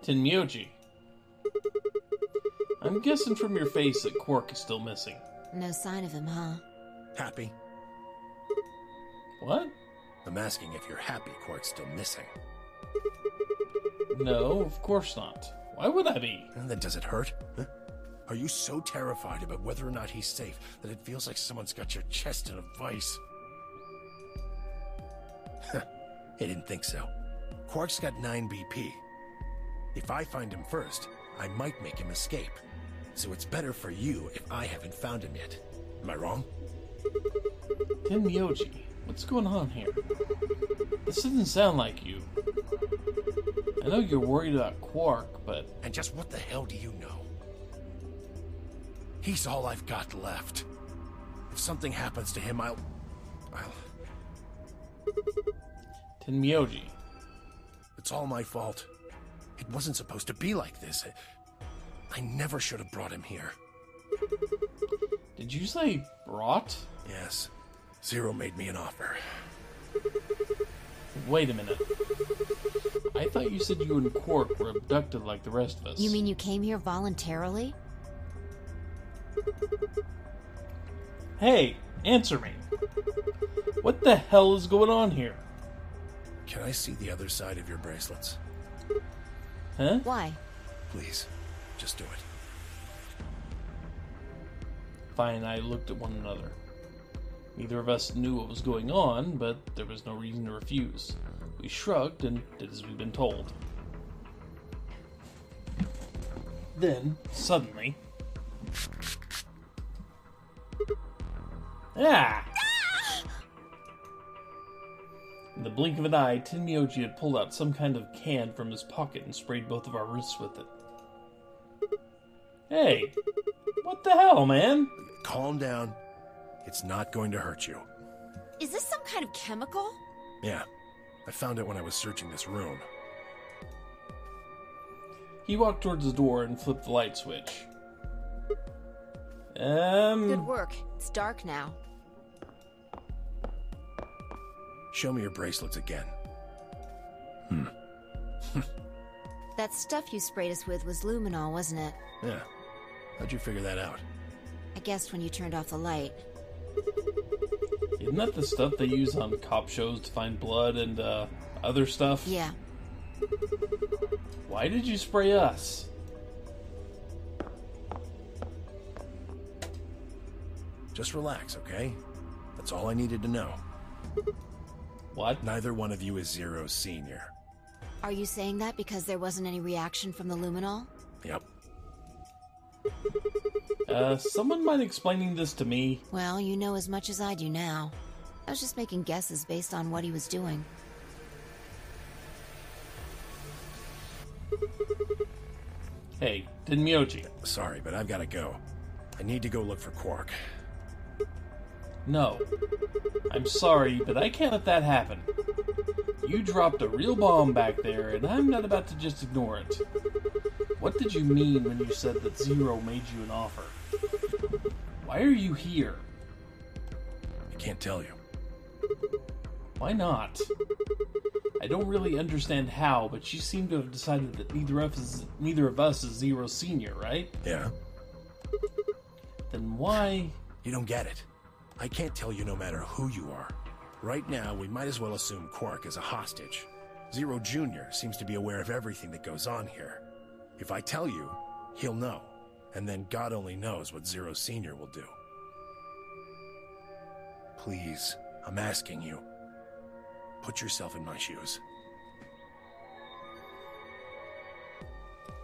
Tenmyoji. I'm guessing from your face that Quark is still missing. No sign of him, huh? Happy? What? I'm asking if you're happy Quark's still missing. No, of course not. Why would I be? And then does it hurt? Huh? Are you so terrified about whether or not he's safe that it feels like someone's got your chest in a vice? I didn't think so. Quark's got 9 BP. If I find him first, I might make him escape. So it's better for you if I haven't found him yet. Am I wrong? Tenmyoji, what's going on here? This doesn't sound like you. I know you're worried about Quark, but... And just what the hell do you know? He's all I've got left. If something happens to him, I'll... Tenmyoji. It's all my fault. It wasn't supposed to be like this. I never should have brought him here. Did you say brought? Yes. Zero made me an offer. Wait a minute. I thought you said you and Quark were abducted like the rest of us. You mean you came here voluntarily? Hey, answer me. What the hell is going on here? Can I see the other side of your bracelets? Huh? Why? Please, just do it. Fine, I looked at one another. Neither of us knew what was going on, but there was no reason to refuse. We shrugged and did as we'd been told. Then, suddenly... Ah! In the blink of an eye, Tenmyoji had pulled out some kind of can from his pocket and sprayed both of our wrists with it. Hey! What the hell, man? Calm down. It's not going to hurt you. Is this some kind of chemical? Yeah. I found it when I was searching this room. He walked towards the door and flipped the light switch. Good work. It's dark now. Show me your bracelets again. That stuff you sprayed us with was luminol, wasn't it? Yeah. How'd you figure that out? I guessed when you turned off the light. Isn't that the stuff they use on cop shows to find blood and, other stuff? Yeah. Why did you spray us? Just relax, okay? That's all I needed to know. What? Neither one of you is Zero's senior. Are you saying that because there wasn't any reaction from the luminol? Yep. Someone mind explaining this to me? Well, you know as much as I do now. I was just making guesses based on what he was doing. Hey, Tenmyoji. Sorry, but I've got to go. I need to go look for Quark. No. I'm sorry, but I can't let that happen. You dropped a real bomb back there, and I'm not about to just ignore it. What did you mean when you said that Zero made you an offer? Why are you here? I can't tell you. Why not? I don't really understand how, but you seem to have decided that neither of us is Zero Senior, right? Yeah? Then why... You don't get it. I can't tell you no matter who you are. Right now, we might as well assume Quark is a hostage. Zero Jr. seems to be aware of everything that goes on here. If I tell you, he'll know. And then God only knows what Zero Sr. will do. Please, I'm asking you. Put yourself in my shoes.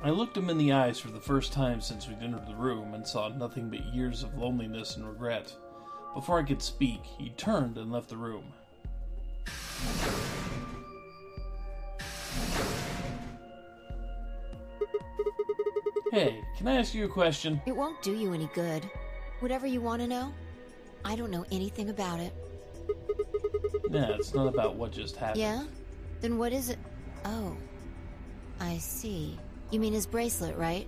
I looked him in the eyes for the first time since we'd entered the room and saw nothing but years of loneliness and regret. Before I could speak, he turned and left the room. Hey, can I ask you a question? It won't do you any good. Whatever you want to know, I don't know anything about it. Nah, it's not about what just happened. Yeah? Then what is it? Oh. I see. You mean his bracelet, right?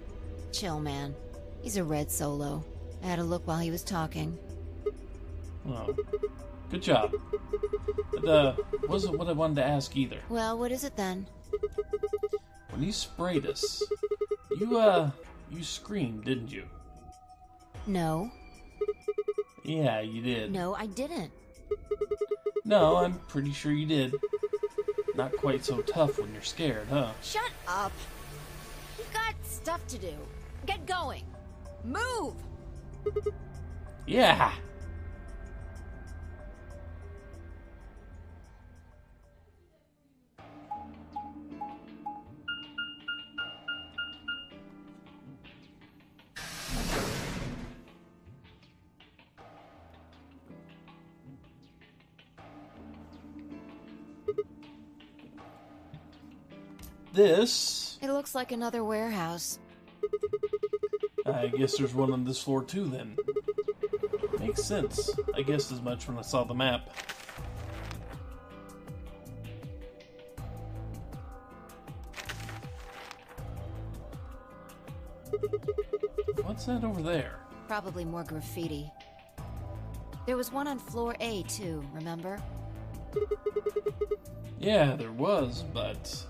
Chill, man. He's a red solo. I had a look while he was talking. Oh. Good job. But, wasn't what I wanted to ask either. Well, what is it then? When you sprayed us, you screamed, didn't you? No. Yeah, you did. No, I didn't. No, I'm pretty sure you did. Not quite so tough when you're scared, huh? Shut up. We've got stuff to do. Get going. Move! Yeah! This... It looks like another warehouse. I guess there's one on this floor too, then. Makes sense. I guessed as much when I saw the map. What's that over there? Probably more graffiti. There was one on floor A, too, remember? Yeah, there was, but...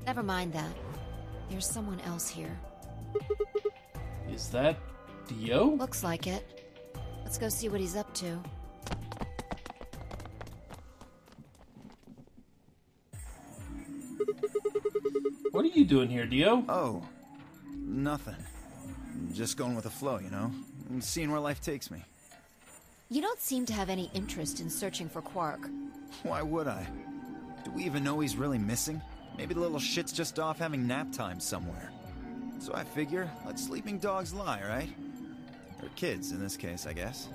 Never mind that. There's someone else here. Is that Dio? Looks like it. Let's go see what he's up to. What are you doing here, Dio? Oh, nothing. Just going with the flow, you know? And seeing where life takes me. You don't seem to have any interest in searching for Quark. Why would I? Do we even know he's really missing? Maybe the little shit's just off having nap time somewhere. So I figure, let sleeping dogs lie, right? Or kids, in this case, I guess.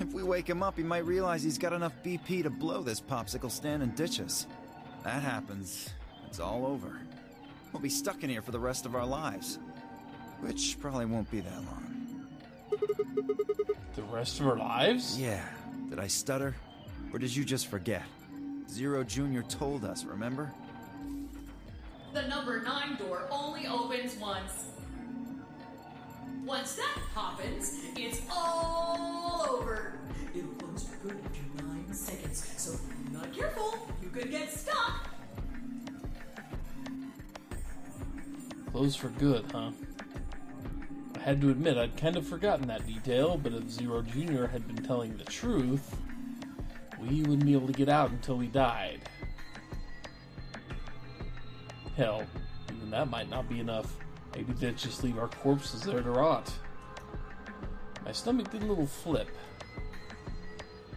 If we wake him up, he might realize he's got enough BP to blow this popsicle stand and ditch us. That happens, it's all over. We'll be stuck in here for the rest of our lives. Which probably won't be that long. The rest of our lives? Yeah. Did I stutter? Or did you just forget? Zero Jr. told us, remember? The number 9 door only opens once. Once that happens, it's all over. It'll close for good after 9 seconds, so if you're not careful, you could get stuck. Closed for good, huh? I had to admit I'd kind of forgotten that detail, but if Zero Jr. had been telling the truth, we wouldn't be able to get out until we died. Hell, even that might not be enough. Maybe they'd just leave our corpses there to rot. My stomach did a little flip.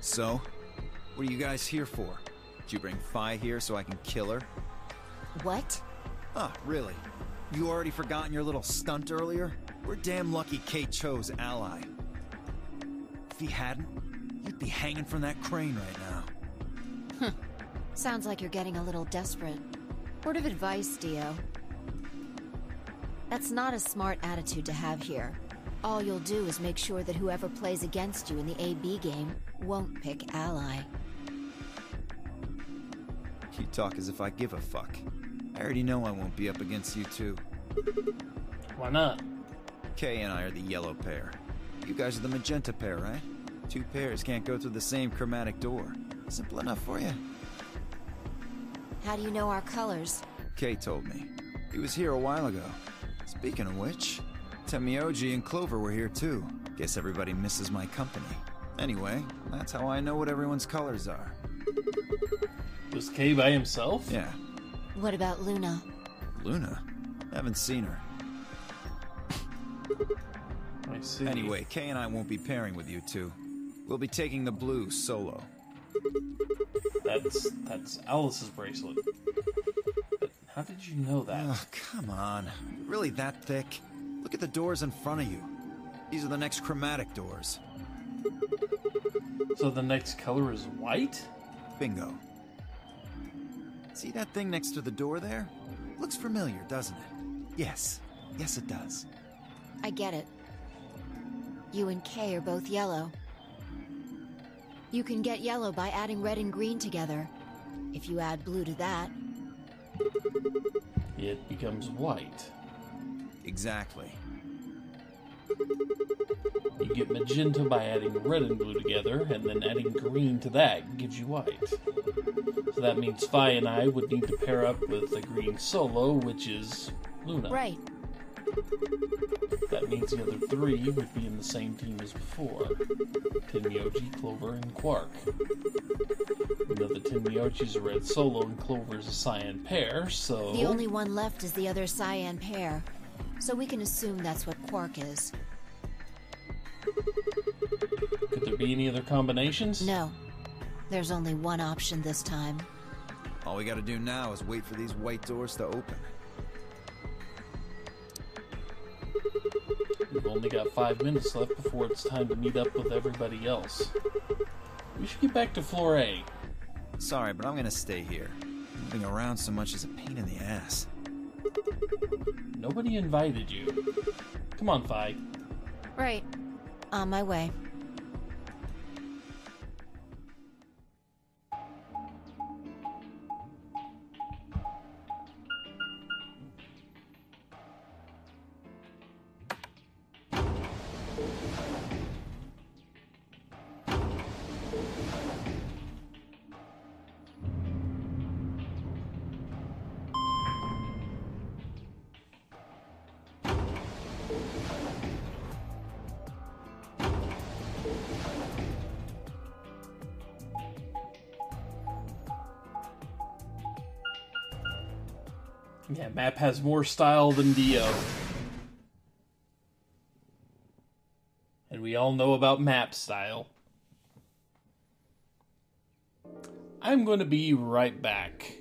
So, what are you guys here for? Did you bring Fi here so I can kill her? What? Ah, really? You already forgotten your little stunt earlier? We're damn lucky Kate chose ally. If he hadn't, you'd be hanging from that crane right now. Sounds like you're getting a little desperate. Word of advice, Dio. That's not a smart attitude to have here. All you'll do is make sure that whoever plays against you in the AB game won't pick ally. You talk as if I give a fuck. I already know I won't be up against you two. Why not? Kay and I are the yellow pair. You guys are the magenta pair, right? Two pairs can't go through the same chromatic door. Simple enough for you. How do you know our colors? Kay told me. He was here a while ago. Speaking of which, Temioji and Clover were here too. Guess everybody misses my company. Anyway, that's how I know what everyone's colors are. Was Kay by himself? Yeah. What about Luna? Luna? Haven't seen her. I see. Anyway, Kay and I won't be pairing with you two. We'll be taking the blue solo. That's Alice's bracelet. But how did you know that? Oh, come on. Really that thick? Look at the doors in front of you. These are the next chromatic doors. So the next color is white? Bingo. See that thing next to the door there? Looks familiar, doesn't it? Yes. Yes, it does. I get it. You and Kay are both yellow. You can get yellow by adding red and green together. If you add blue to that... It becomes white. Exactly. You get magenta by adding red and blue together, and then adding green to that gives you white. So that means Fi and I would need to pair up with the green solo, which is Luna. Right. That means the other three would be in the same team as before. Tenmyoji, Clover, and Quark. We know that Tenmyoji's a red solo and Clover's a cyan pair, so... The only one left is the other cyan pair, so we can assume that's what Quark is. Could there be any other combinations? No. There's only one option this time. All we gotta do now is wait for these white doors to open. We've only got 5 minutes left before it's time to meet up with everybody else. We should get back to floor A. Sorry, but I'm gonna stay here. Moving around so much is a pain in the ass. Nobody invited you. Come on, Fi. Right. On my way. Yeah, map has more style than Dio. And we all know about map style. I'm going to be right back.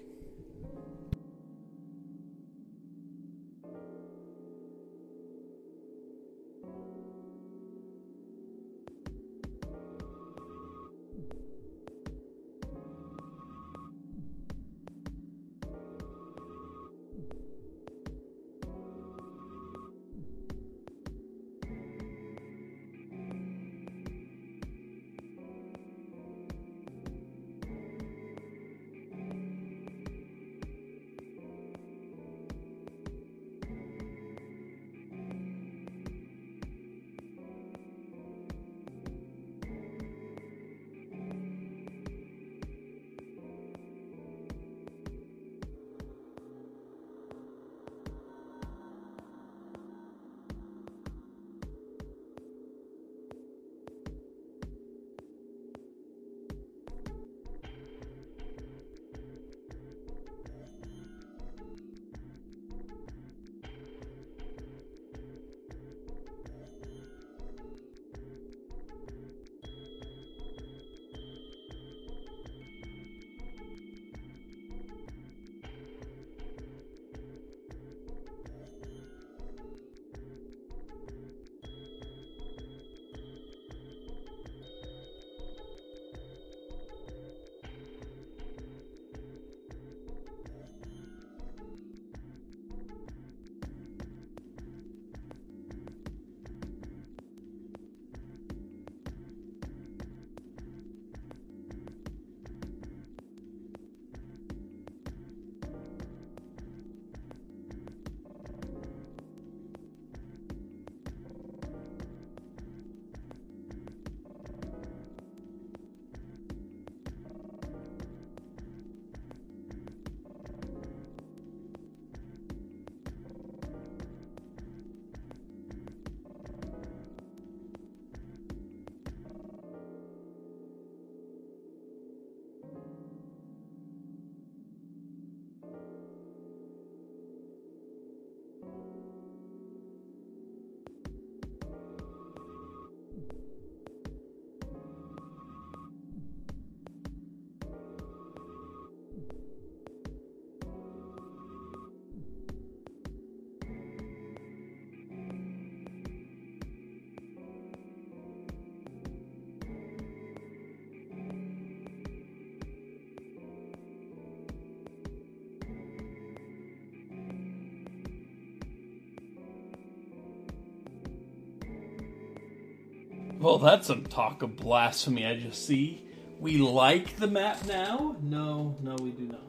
Well, that's some talk of blasphemy I just see. We like the map now? No, we do not.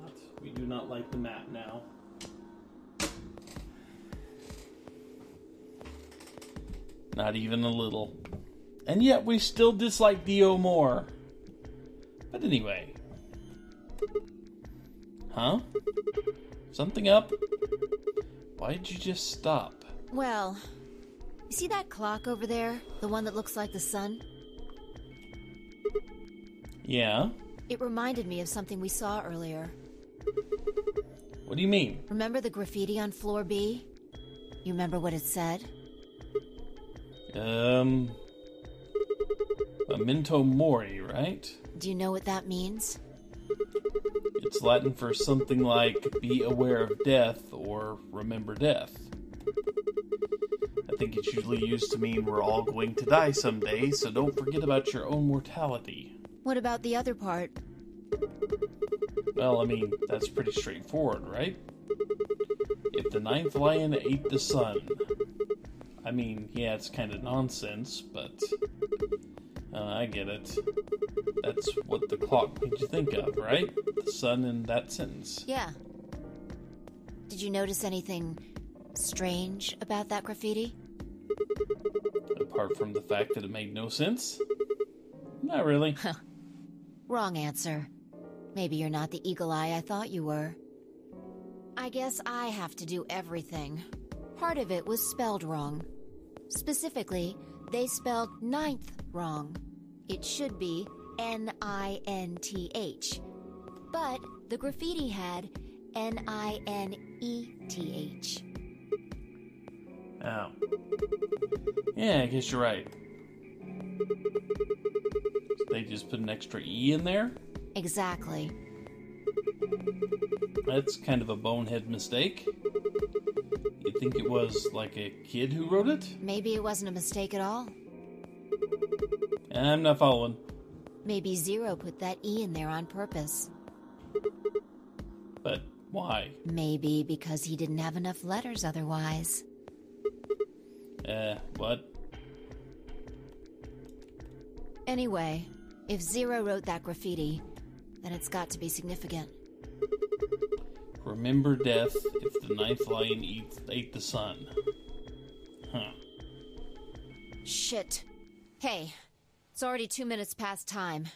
We do not like the map now. Not even a little. And yet we still dislike Dio more. But anyway. Huh? Something up? Why did you just stop? Well, you see that clock over there? The one that looks like the sun? Yeah? It reminded me of something we saw earlier. What do you mean? Remember the graffiti on floor B? You remember what it said? Memento Mori, right? Do you know what that means? It's Latin for something like be aware of death or remember death. I think it's usually used to mean we're all going to die someday, so don't forget about your own mortality. What about the other part? Well, I mean, that's pretty straightforward, right? If the ninth lion ate the sun. I mean, yeah, it's kind of nonsense, but I get it. That's what the clock made you think of, right? The sun in that sentence. Yeah. Did you notice anything strange about that graffiti? Apart from the fact that it made no sense? Not really. Wrong answer. Maybe you're not the eagle eye I thought you were. I guess I have to do everything. Part of it was spelled wrong. Specifically, they spelled ninth wrong. It should be N-I-N-T-H. But the graffiti had N-I-N-E-T-H. Oh. Yeah, I guess you're right. They just put an extra E in there? Exactly. That's kind of a bonehead mistake. You'd think it was like a kid who wrote it? Maybe it wasn't a mistake at all. I'm not following. Maybe Zero put that E in there on purpose. But why? Maybe because he didn't have enough letters otherwise. What? Anyway, if Zero wrote that graffiti, then it's got to be significant. Remember death if the ninth lion ate the sun. Huh. Shit. Hey, it's already 2 minutes past time.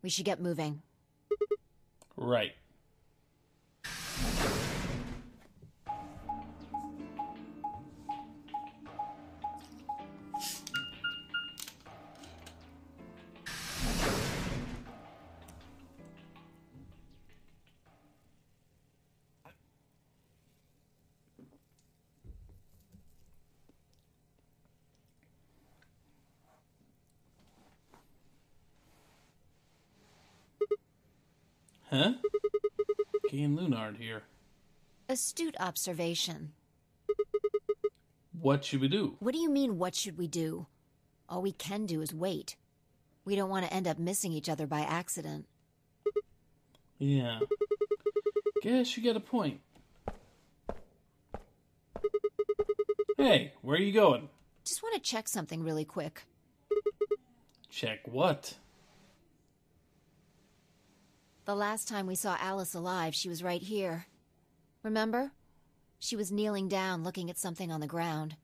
We should get moving. Right. Huh? Kay and Lunard here. Astute observation. What should we do? What do you mean, what should we do? All we can do is wait. We don't want to end up missing each other by accident. Yeah. Guess you got a point. Hey, where are you going? Just want to check something really quick. Check what? The last time we saw Alice alive, she was right here. Remember? She was kneeling down, looking at something on the ground.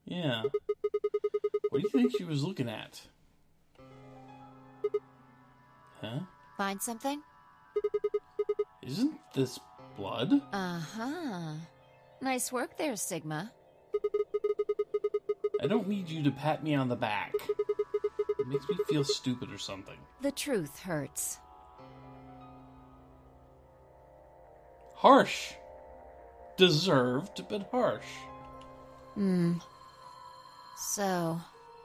Yeah. What do you think she was looking at? Huh? Find something? Isn't this blood? Uh-huh. Nice work there, Sigma. I don't need you to pat me on the back. It makes me feel stupid or something. The truth hurts. Harsh. Deserved, but harsh. So,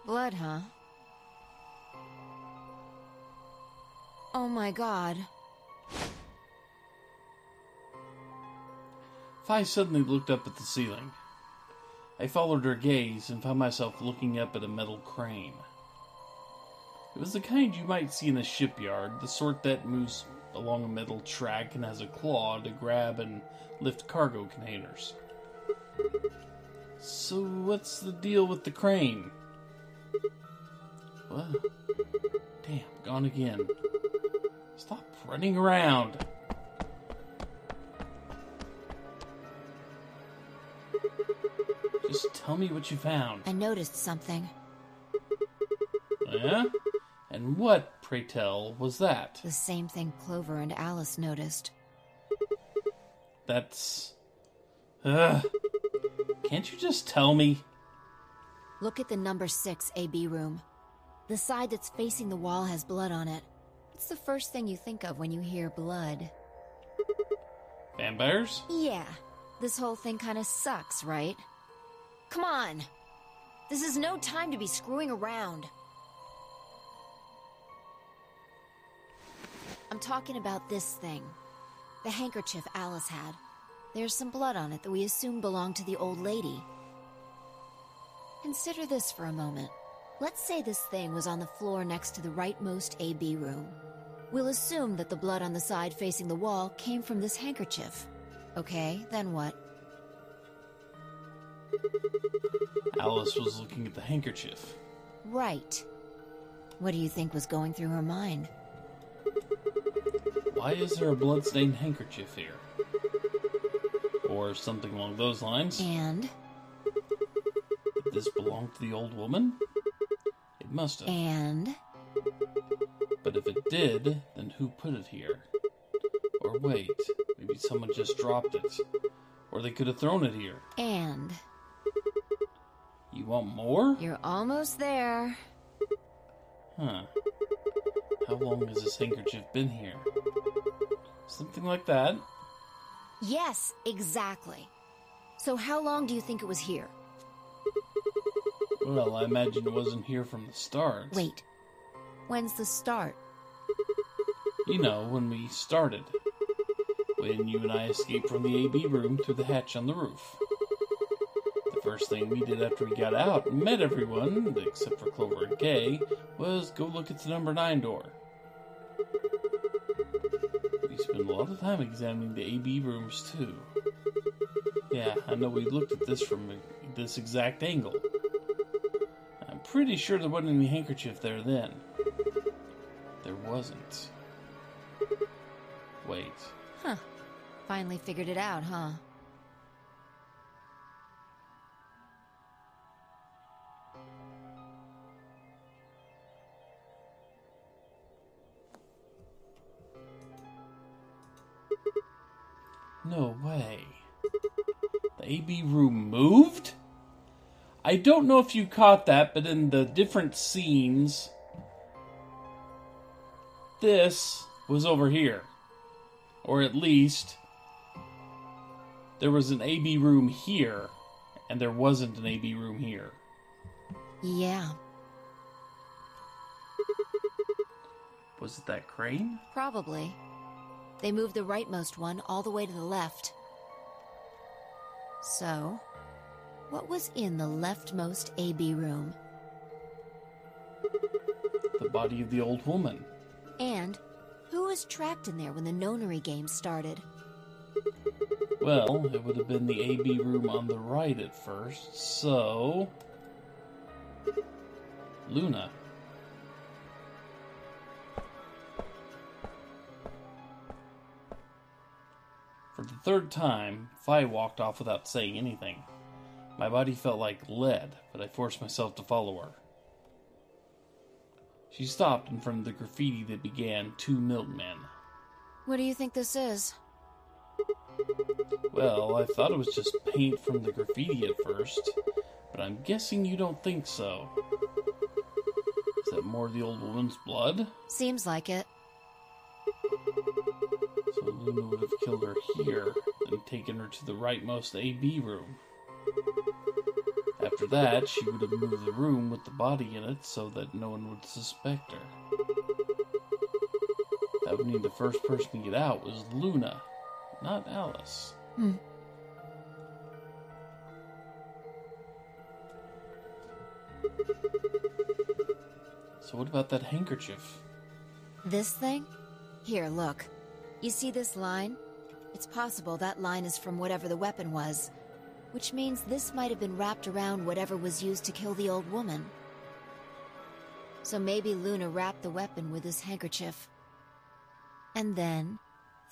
blood, huh? Oh my god. Fi suddenly looked up at the ceiling. I followed her gaze and found myself looking up at a metal crane. It was the kind you might see in a shipyard, the sort that moves along a metal track and has a claw to grab and lift cargo containers. So what's the deal with the crane? What? Damn, gone again. Stop running around. Tell me what you found. I noticed something. Yeah? And what, pray tell, was that? The same thing Clover and Alice noticed. That's... Ugh. Can't you just tell me? Look at the number 6 AB room. The side that's facing the wall has blood on it. It's the first thing you think of when you hear blood. Vampires? Yeah. This whole thing kind of sucks, right? Come on! This is no time to be screwing around. I'm talking about this thing. The handkerchief Alice had. There's some blood on it that we assume belonged to the old lady. Consider this for a moment. Let's say this thing was on the floor next to the rightmost AB room. We'll assume that the blood on the side facing the wall came from this handkerchief. Okay, then what? Alice was looking at the handkerchief. Right. What do you think was going through her mind? Why is there a blood-stained handkerchief here? Or something along those lines. And? Did this belong to the old woman? It must have. And? But if it did, then who put it here? Or wait, maybe someone just dropped it. Or they could have thrown it here. And? You want more? You're almost there. Huh. How long has this handkerchief been here? Something like that. Yes, exactly. So how long do you think it was here? Well, I imagine it wasn't here from the start. Wait. When's the start? You know, when we started. When you and I escaped from the AB room through the hatch on the roof. The first thing we did after we got out and met everyone, except for Clover and Kay, was go look at the number 9 door. We spent a lot of time examining the AB rooms, too. Yeah, I know we looked at this from this exact angle. I'm pretty sure there wasn't any handkerchief there then. There wasn't. Wait. Huh. Finally figured it out, huh? No way. The AB room moved? I don't know if you caught that, but in the different scenes, this was over here. Or at least, there was an AB room here, and there wasn't an AB room here. Yeah, Was it that crane? probably. They moved the rightmost one all the way to the left. So, what was in the leftmost AB room? The body of the old woman. And who was trapped in there when the nonary game started? Well, it would have been the AB room on the right at first, so... Luna. For the third time, Fi walked off without saying anything. My body felt like lead, but I forced myself to follow her. She stopped in front of the graffiti that began 2 milkmen. What do you think this is? Well, I thought it was just paint from the graffiti at first, but I'm guessing you don't think so. Is that more of the old woman's blood? Seems like it. So Luna would have killed her here, and taken her to the rightmost AB room. After that, she would have moved the room with the body in it so that no one would suspect her. That would mean the first person to get out was Luna, not Alice. So what about that handkerchief? This thing? Here, look. You see this line? It's possible that line is from whatever the weapon was, which means this might have been wrapped around whatever was used to kill the old woman. So maybe Luna wrapped the weapon with this handkerchief, and then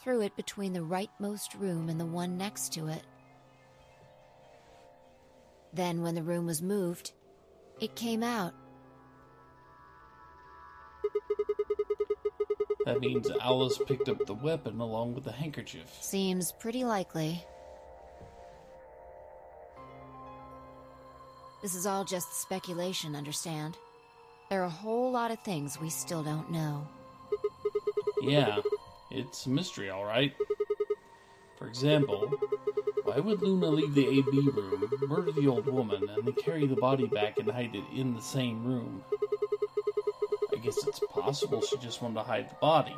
threw it between the rightmost room and the one next to it. Then when the room was moved, it came out. That means Alice picked up the weapon along with the handkerchief. Seems pretty likely. This is all just speculation, understand? There are a whole lot of things we still don't know. Yeah, it's a mystery, all right. For example, why would Luna leave the AB room, murder the old woman, and then carry the body back and hide it in the same room? I guess it's possible she just wanted to hide the body.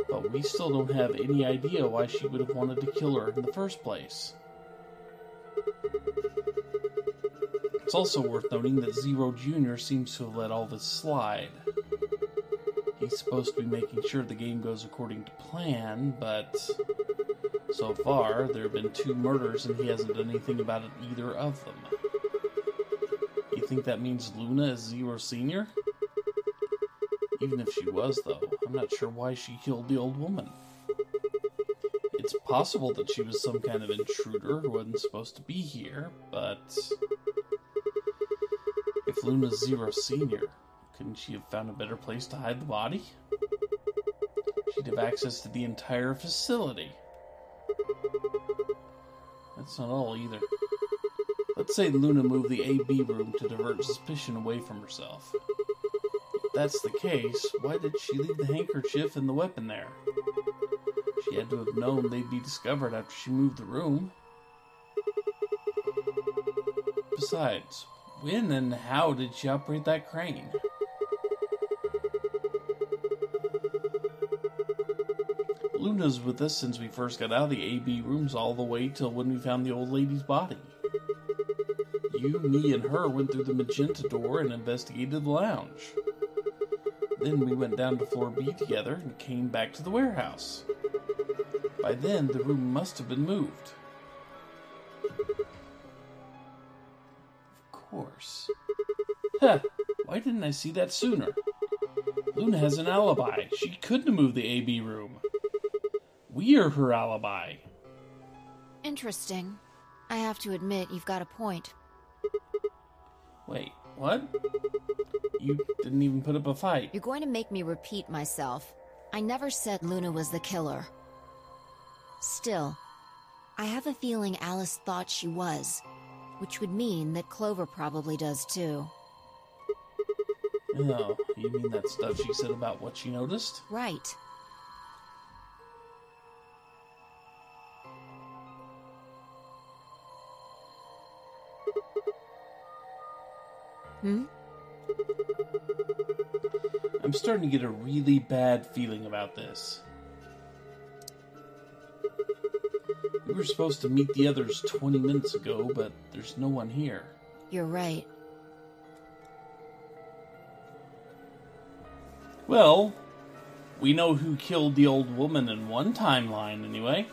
But we still don't have any idea why she would have wanted to kill her in the first place. It's also worth noting that Zero Jr. seems to have let all this slide. He's supposed to be making sure the game goes according to plan, but so far there have been 2 murders and he hasn't done anything about it either of them. You think that means Luna is Zero Sr.? Even if she was, though, I'm not sure why she killed the old woman. It's possible that she was some kind of intruder who wasn't supposed to be here, but if Luna's Zero Sr., couldn't she have found a better place to hide the body? She'd have access to the entire facility. That's not all either. Let's say Luna moved the AB room to divert suspicion away from herself. If that's the case, why did she leave the handkerchief and the weapon there? She had to have known they'd be discovered after she moved the room. Besides, when and how did she operate that crane? Luna's with us since we first got out of the AB rooms all the way till when we found the old lady's body. You, me, and her went through the magenta door and investigated the lounge. Then we went down to floor B together and came back to the warehouse. By then, the room must have been moved. Of course. Huh, why didn't I see that sooner? Luna has an alibi. She couldn't have moved the AB room. We're her alibi. Interesting. I have to admit, you've got a point. Wait, what? You didn't even put up a fight. You're going to make me repeat myself. I never said Luna was the killer. Still, I have a feeling Alice thought she was, which would mean that Clover probably does too. Oh, you mean that stuff she said about what she noticed? Right. I'm starting to get a really bad feeling about this. We were supposed to meet the others 20 minutes ago, but there's no one here. You're right. Well, we know who killed the old woman in one timeline, anyway.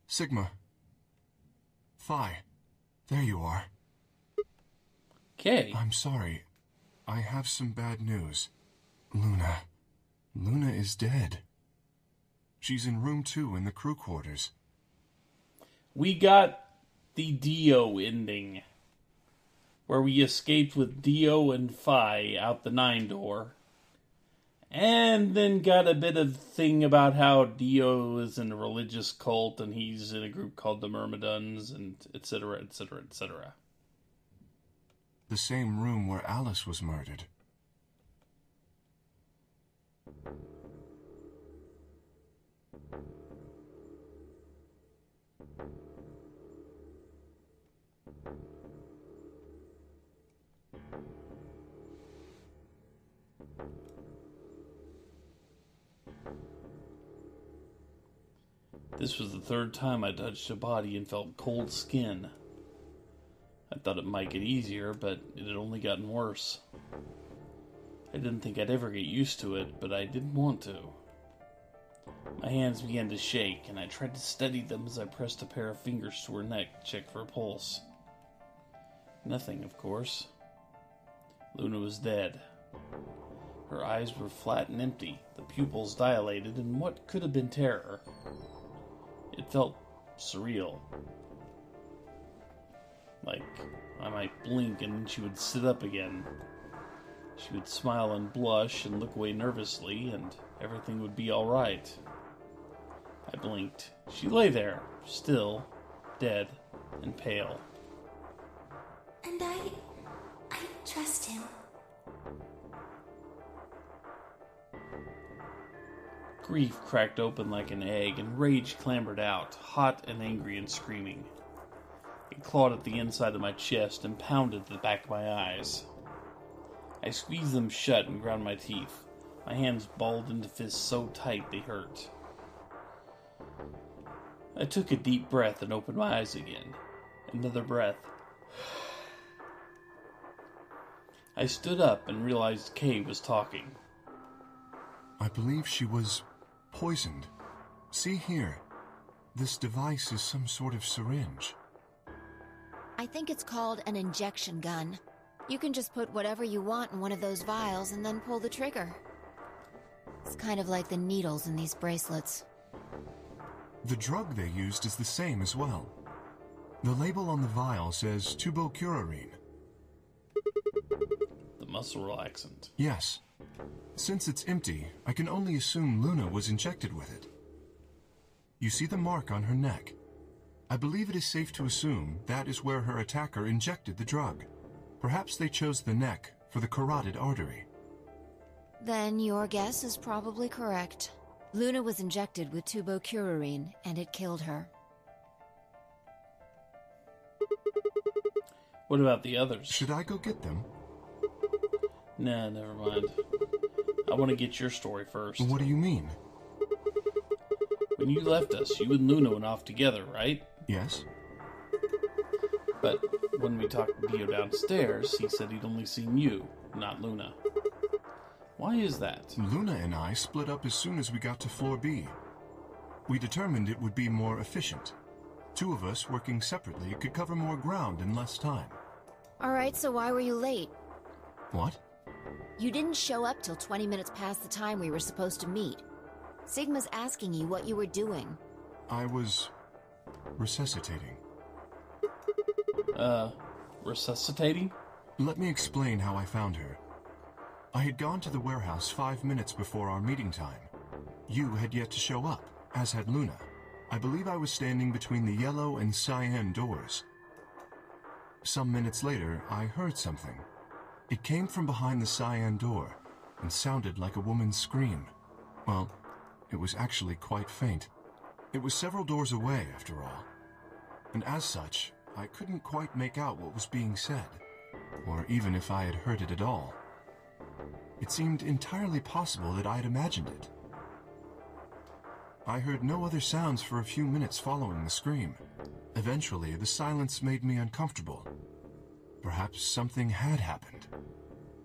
Sigma. Phi. There you are. Okay. I'm sorry. I have some bad news. Luna. Luna is dead. She's in room 2 in the crew quarters. We got the Dio ending, where we escaped with Dio and Phi out the 9 door. And then got a bit of thing about how Dio is in a religious cult and he's in a group called the Myrmidons, and etc., etc., etc. The same room where Alice was murdered. This was the 3rd time I touched a body and felt cold skin. I thought it might get easier, but it had only gotten worse. I didn't think I'd ever get used to it, but I didn't want to. My hands began to shake, and I tried to steady them as I pressed a pair of fingers to her neck to check for a pulse. Nothing, of course. Luna was dead. Her eyes were flat and empty, the pupils dilated in what could have been terror. It felt surreal. Like I might blink and then she would sit up again. She would smile and blush and look away nervously, and everything would be all right. I blinked. She lay there, still, dead, and pale. And I trust him. Grief cracked open like an egg, and rage clambered out, hot and angry and screaming. It clawed at the inside of my chest and pounded at the back of my eyes. I squeezed them shut and ground my teeth. My hands balled into fists so tight they hurt. I took a deep breath and opened my eyes again. Another breath. I stood up and realized Kay was talking. I believe she was poisoned. See here. This device is some sort of syringe. I think it's called an injection gun. You can just put whatever you want in one of those vials and then pull the trigger. It's kind of like the needles in these bracelets. The drug they used is the same as well. The label on the vial says tubocurarine. The muscle relaxant. Yes. Since it's empty, I can only assume Luna was injected with it. You see the mark on her neck. I believe it is safe to assume that is where her attacker injected the drug. Perhaps they chose the neck for the carotid artery. Then your guess is probably correct. Luna was injected with tubocurarine, and it killed her. What about the others? Should I go get them? Nah, never mind. I want to get your story first. What do you mean? When you left us, you and Luna went off together, right? Yes. But when we talked to Dio downstairs, he said he'd only seen you, not Luna. Why is that? Luna and I split up as soon as we got to floor B. We determined it would be more efficient. Two of us working separately could cover more ground in less time. Alright, so why were you late? What? You didn't show up till 20 minutes past the time we were supposed to meet. Sigma's asking you what you were doing. I was resuscitating. Resuscitating? Let me explain how I found her. I had gone to the warehouse 5 minutes before our meeting time. You had yet to show up, as had Luna. I believe I was standing between the yellow and cyan doors. Some minutes later, I heard something. It came from behind the cyan door and sounded like a woman's scream. Well, it was actually quite faint. It was several doors away, after all. And as such, I couldn't quite make out what was being said, or even if I had heard it at all. It seemed entirely possible that I had imagined it. I heard no other sounds for a few minutes following the scream. Eventually, the silence made me uncomfortable. Perhaps something had happened.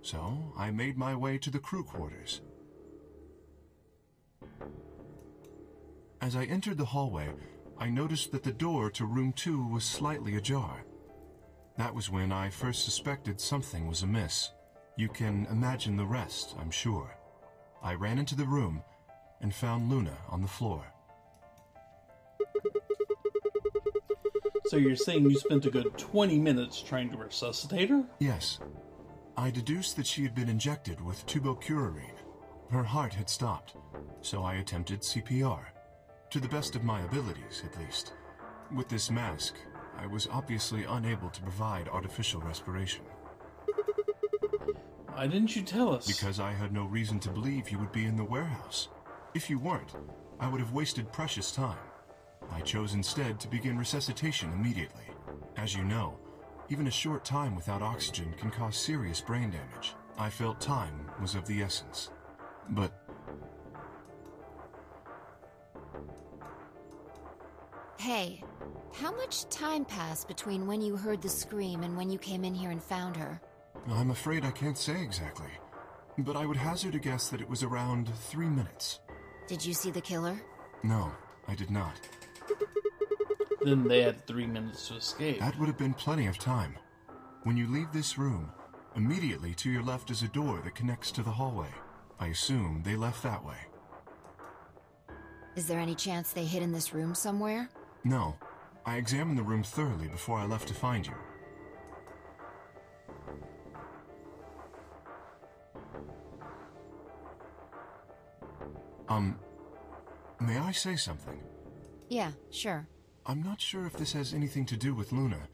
So, I made my way to the crew quarters. As I entered the hallway, I noticed that the door to room 2 was slightly ajar. That was when I first suspected something was amiss. You can imagine the rest, I'm sure. I ran into the room and found Luna on the floor. So you're saying you spent a good 20 minutes trying to resuscitate her? Yes. I deduced that she had been injected with tubocurarine. Her heart had stopped, so I attempted CPR. To the best of my abilities, at least. With this mask, I was obviously unable to provide artificial respiration. Why didn't you tell us? Because I had no reason to believe you would be in the warehouse. If you weren't, I would have wasted precious time. I chose instead to begin resuscitation immediately. As you know, even a short time without oxygen can cause serious brain damage. I felt time was of the essence. But Hey, how much time passed between when you heard the scream and when you came in here and found her? I'm afraid I can't say exactly. But I would hazard a guess that it was around 3 minutes. Did you see the killer? No, I did not. Then they had 3 minutes to escape. That would have been plenty of time. When you leave this room, immediately to your left is a door that connects to the hallway. I assume they left that way. Is there any chance they hid in this room somewhere? No. I examined the room thoroughly before I left to find you. May I say something? Yeah, sure. I'm not sure if this has anything to do with Luna,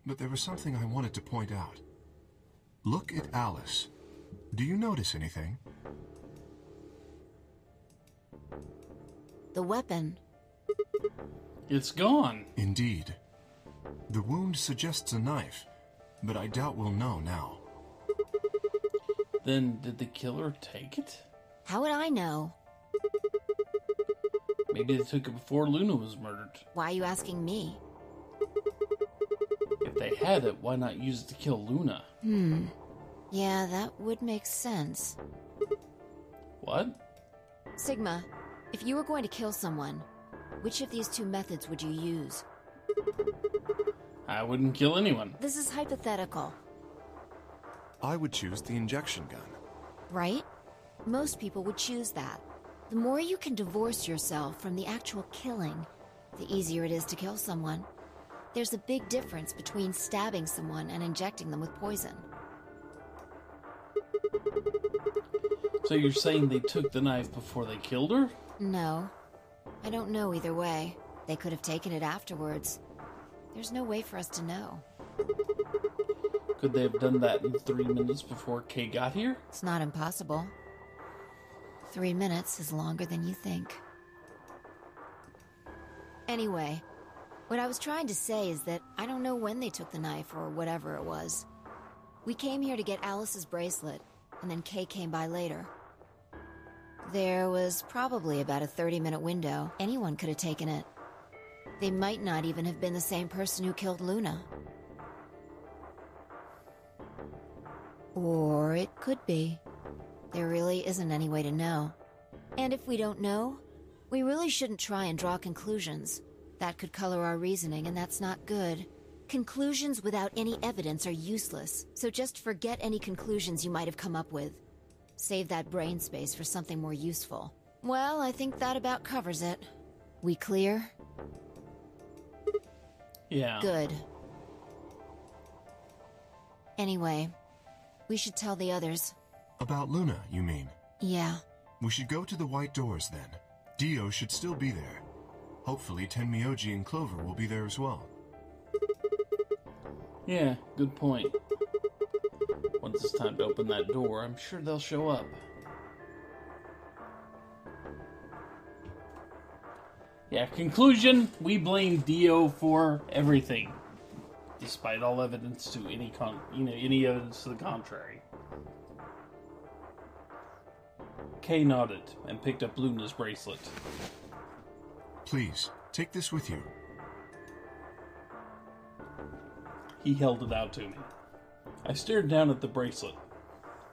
but there was something I wanted to point out. Look at Alice. Do you notice anything? The weapon. It's gone. Indeed. The wound suggests a knife, but I doubt we'll know now. Then did the killer take it? How would I know? Maybe they took it before Luna was murdered. Why are you asking me? If they had it, why not use it to kill Luna? Yeah, that would make sense. What? Sigma, if you were going to kill someone, which of these two methods would you use? I wouldn't kill anyone. This is hypothetical, I would choose the injection gun. right? Most people would choose that. The more you can divorce yourself from the actual killing, the easier it is to kill someone. There's a big difference between stabbing someone and injecting them with poison. So you're saying they took the knife before they killed her? No. I don't know either way. They could have taken it afterwards. There's no way for us to know. Could they have done that in 3 minutes before Kay got here? It's not impossible. 3 minutes is longer than you think. Anyway, what I was trying to say is that I don't know when they took the knife or whatever it was. We came here to get Alice's bracelet, and then Kay came by later. There was probably about a 30-minute window. Anyone could have taken it. They might not even have been the same person who killed Luna. Or it could be. There really isn't any way to know. And if we don't know, we really shouldn't try and draw conclusions. That could color our reasoning, and that's not good. Conclusions without any evidence are useless, so just forget any conclusions you might have come up with. Save that brain space for something more useful. Well, I think that about covers it. We clear? Yeah. Good. Anyway, we should tell the others. About Luna, you mean? Yeah. We should go to the white doors then. Dio should still be there. Hopefully Tenmyoji and Clover will be there as well. Yeah, good point. Once it's time to open that door, I'm sure they'll show up. Yeah, conclusion, we blame Dio for everything. Despite all evidence to any evidence to the contrary. Kay nodded and picked up Luna's bracelet. Please, take this with you. He held it out to me. I stared down at the bracelet.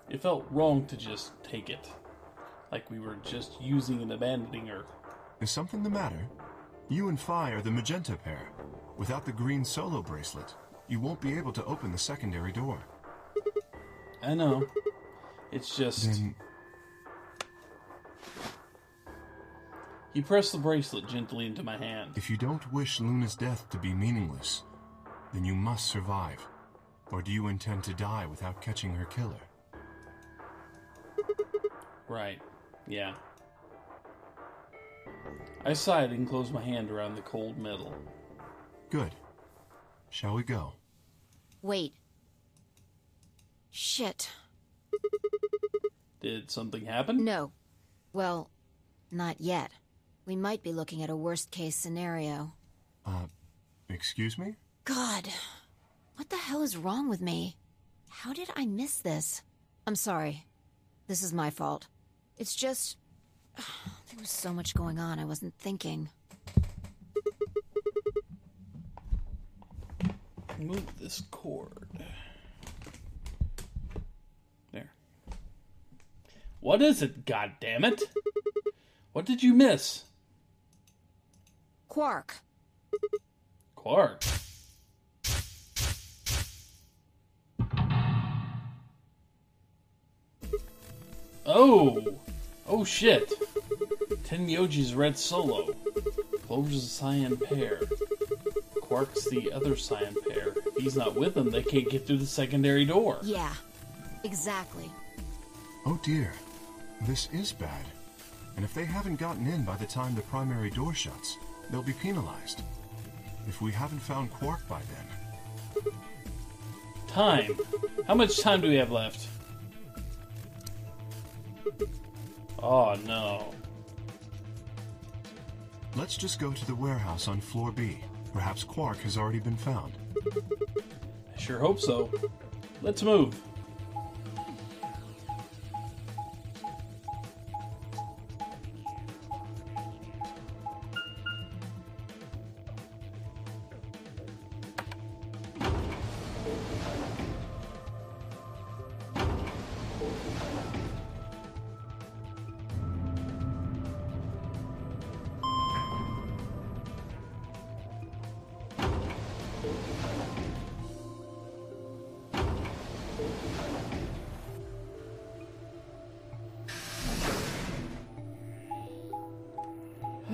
It felt wrong to just take it. Like we were just using and abandoning her. Is something the matter? You and Phi are the magenta pair. Without the green solo bracelet, you won't be able to open the secondary door. I know. It's just... Then... He pressed the bracelet gently into my hand. If you don't wish Luna's death to be meaningless, then you must survive. Or do you intend to die without catching her killer? Right. Yeah. I sighed and closed my hand around the cold metal. Good. Shall we go? Wait. Shit. Did something happen? No. Well, not yet. We might be looking at a worst-case scenario. Excuse me? God. What the hell is wrong with me? How did I miss this? I'm sorry. This is my fault. It's just... there was so much going on, I wasn't thinking. Move this cord. There. What is it, goddammit? What did you miss? Quark. Quark. Oh! Oh shit! Tenmyoji's red solo. Clover's a cyan pair. Quark's the other cyan pair. If he's not with them, they can't get through the secondary door. Yeah, exactly. Oh dear. This is bad. And if they haven't gotten in by the time the primary door shuts, they'll be penalized. If we haven't found Quark by then. Time. How much time do we have left? Oh no. Let's just go to the warehouse on floor B. Perhaps Quark has already been found. I sure hope so. Let's move.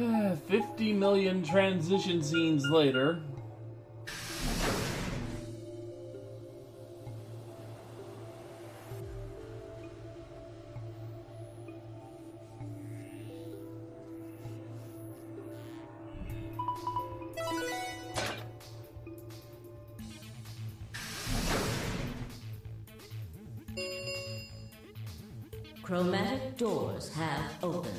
Uh, 50 million transition scenes later. Chromatic doors have opened.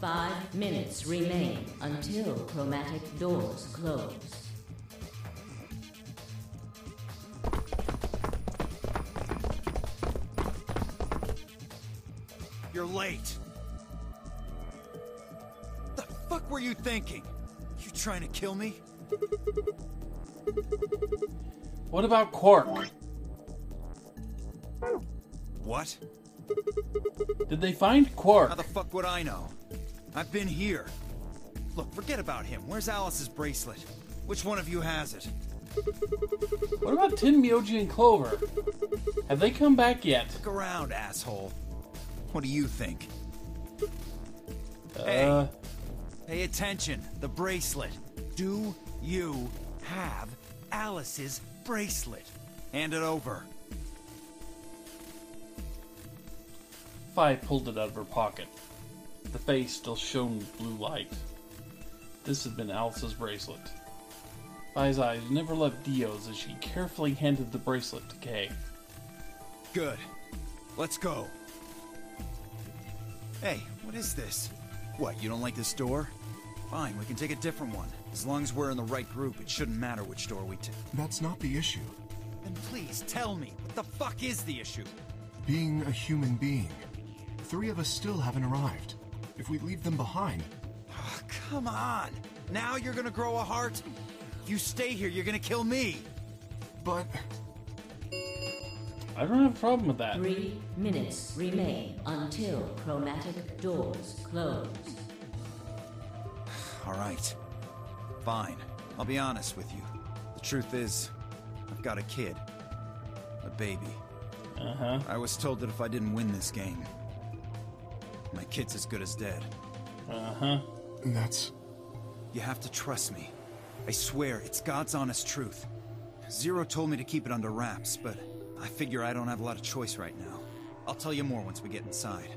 5 minutes remain until chromatic doors close. You're late. The fuck were you thinking? You trying to kill me? What about Quark? What? Did they find Quark? How the fuck would I know? I've been here. Look, forget about him. Where's Alice's bracelet? Which one of you has it? What about Tenmyoji and Clover? Have they come back yet? Look around, asshole. What do you think? Hey, pay attention. The bracelet. Do you have Alice's bracelet? Hand it over. Fi pulled it out of her pocket. The face still shone with blue light. This had been Alice's bracelet. Fi's eyes never left Dio's as she carefully handed the bracelet to Kay. Good. Let's go. Hey, what is this? What, you don't like this door? Fine, we can take a different one. As long as we're in the right group, it shouldn't matter which door we take. That's not the issue. Then please tell me, what the fuck is the issue? Being a human being. 3 of us still haven't arrived. If we leave them behind... Oh, come on! Now you're gonna grow a heart? If you stay here, you're gonna kill me! But... I don't have a problem with that. 3 minutes remain until chromatic doors close. Alright. Fine. I'll be honest with you. The truth is, I've got a kid. A baby. Uh-huh. I was told that if I didn't win this game, my kid's as good as dead. Uh-huh. That's... You have to trust me. I swear, it's God's honest truth. Zero told me to keep it under wraps, but I figure I don't have a lot of choice right now. I'll tell you more once we get inside.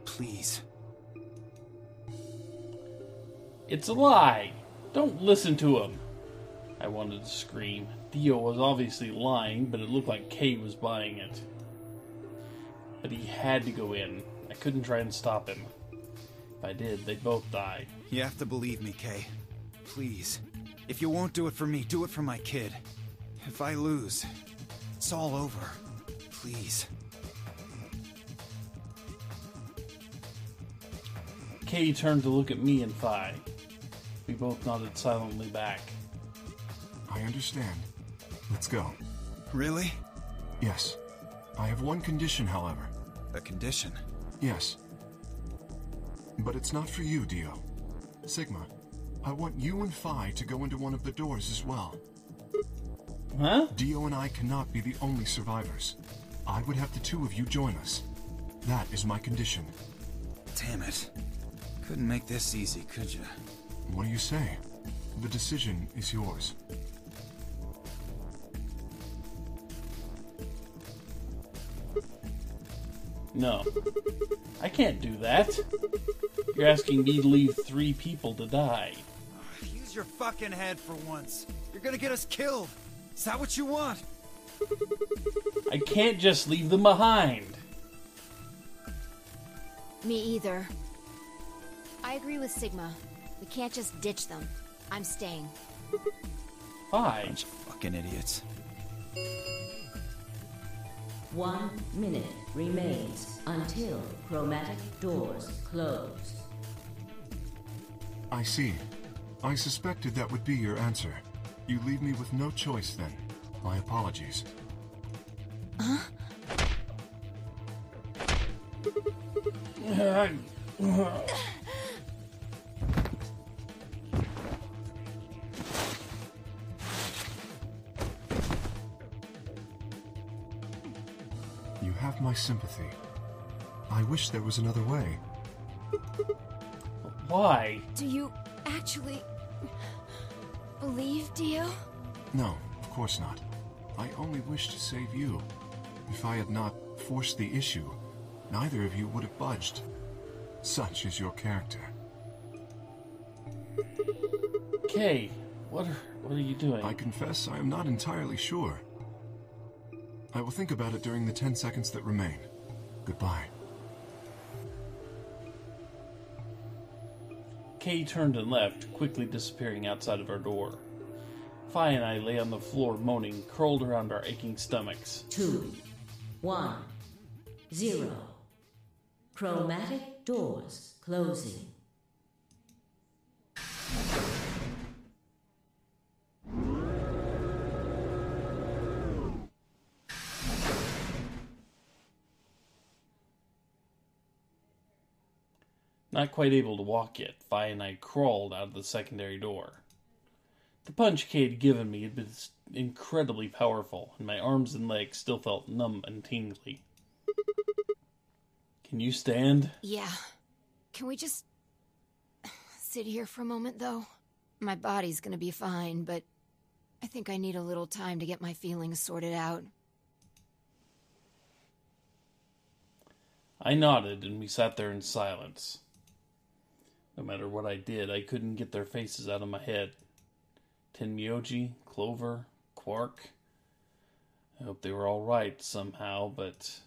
Please. It's a lie! Don't listen to him! I wanted to scream. Dio was obviously lying, but it looked like Kay was buying it. But he had to go in. I couldn't try and stop him. If I did, they'd both die. You have to believe me, Kay. Please. If you won't do it for me, do it for my kid. If I lose, it's all over. Please. Kay turned to look at me and Fi. We both nodded silently back. I understand. Let's go. Really? Yes. I have one condition, however. A condition? Yes. But it's not for you, Dio. Sigma, I want you and Fi to go into one of the doors as well. Huh? Dio and I cannot be the only survivors. I would have the 2 of you join us. That is my condition. Damn it. Couldn't make this easy, could you? What do you say? The decision is yours. No. I can't do that. You're asking me to leave 3 people to die. Use your fucking head for once. You're gonna get us killed. Is that what you want? I can't just leave them behind. Me either. I agree with Sigma. We can't just ditch them. I'm staying. Fine. Bunch of fucking idiots. 1 minute remains until chromatic doors close. I see. I suspected that would be your answer. You leave me with no choice then. My apologies. You have my sympathy. I wish there was another way. Why? Do you actually believe Dio? No, of course not. I only wish to save you. If I had not forced the issue, neither of you would have budged. Such is your character. Kay, what are you doing? I confess I am not entirely sure. I will think about it during the 10 seconds that remain. Goodbye. Kay turned and left, quickly disappearing outside of our door. Fi and I lay on the floor moaning, curled around our aching stomachs. 2, 1, 0. Chromatic doors closing. Not quite able to walk yet, Fi and I crawled out of the secondary door. The punch Kay had given me had been incredibly powerful, and my arms and legs still felt numb and tingly. Can you stand? Yeah. Can we just sit here for a moment, though? My body's gonna be fine, but I think I need a little time to get my feelings sorted out. I nodded, and we sat there in silence. No matter what I did, I couldn't get their faces out of my head. Tenmyoji, Clover, Quark. I hope they were all right somehow, but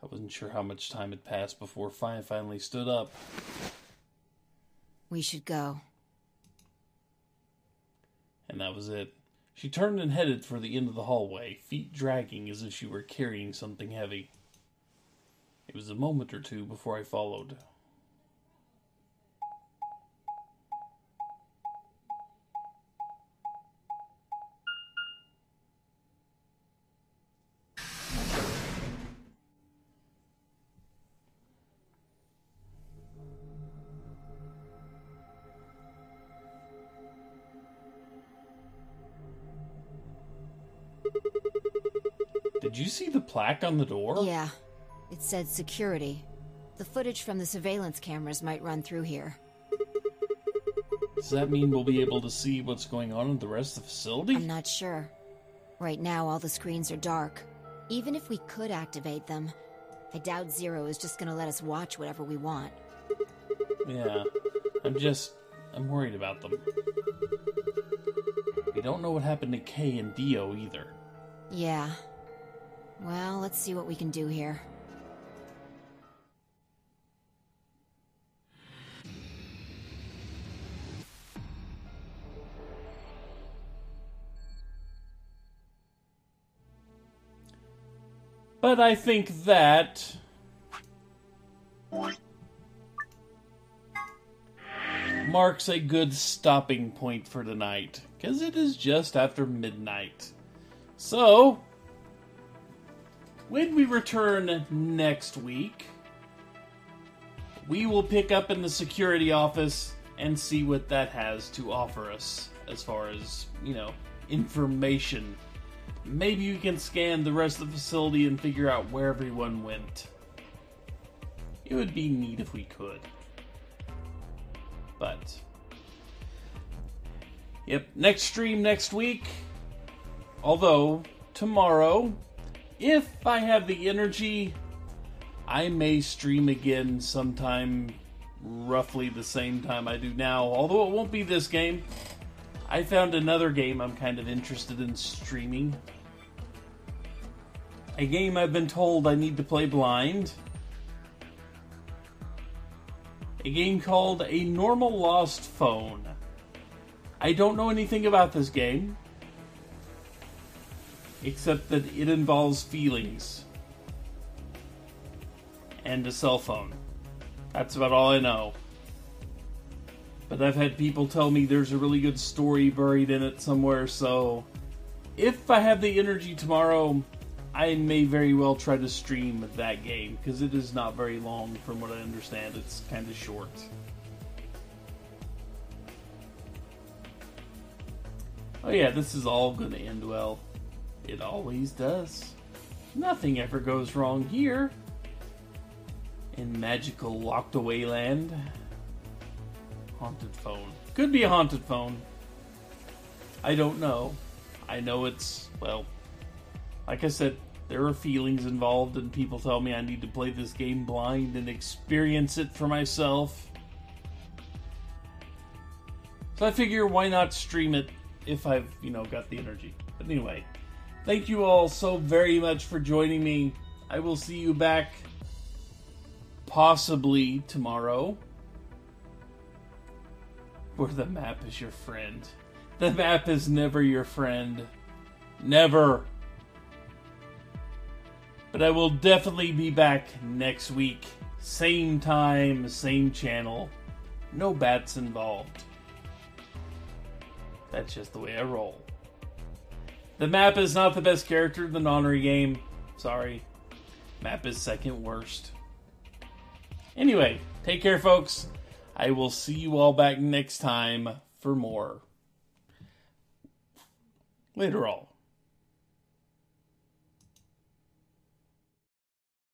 I wasn't sure how much time had passed before Fi finally stood up. We should go. And that was it. She turned and headed for the end of the hallway, feet dragging as if she were carrying something heavy. It was a moment or two before I followed. Did you see the plaque on the door? Yeah. It said security. The footage from the surveillance cameras might run through here. Does that mean we'll be able to see what's going on in the rest of the facility? I'm not sure. Right now, all the screens are dark. Even if we could activate them, I doubt Zero is just gonna let us watch whatever we want. Yeah, I'm worried about them. We don't know what happened to Kay and Dio either. Yeah. Well, let's see what we can do here. But I think that marks a good stopping point for tonight, because it is just after midnight. So, when we return next week, we will pick up in the security office and see what that has to offer us as far as, information maybe you can scan the rest of the facility and figure out where everyone went. It would be neat if we could. But, yep, next stream next week. Although, tomorrow, if I have the energy, I may stream again sometime roughly the same time I do now. Although it won't be this game. I found another game I'm kind of interested in streaming. A game I've been told I need to play blind. A game called A Normal Lost Phone. I don't know anything about this game, except that it involves feelings and a cell phone. That's about all I know. But I've had people tell me there's a really good story buried in it somewhere, so if I have the energy tomorrow, I may very well try to stream that game, because it is not very long from what I understand. It's kind of short. Oh yeah, this is all going to end well. It always does. Nothing ever goes wrong here. In magical locked away land. Haunted phone. Could be a haunted phone. I don't know. I know it's, well, like I said, there are feelings involved, and people tell me I need to play this game blind and experience it for myself. So I figure, why not stream it if I've, got the energy. But anyway, thank you all so very much for joining me. I will see you back possibly tomorrow, where the map is your friend. The map is never your friend. Never. But I will definitely be back next week. Same time, same channel. No bats involved. That's just the way I roll. The map is not the best character in the Nonary game. Sorry. Map is second worst. Anyway, take care, folks. I will see you all back next time for more. Later all.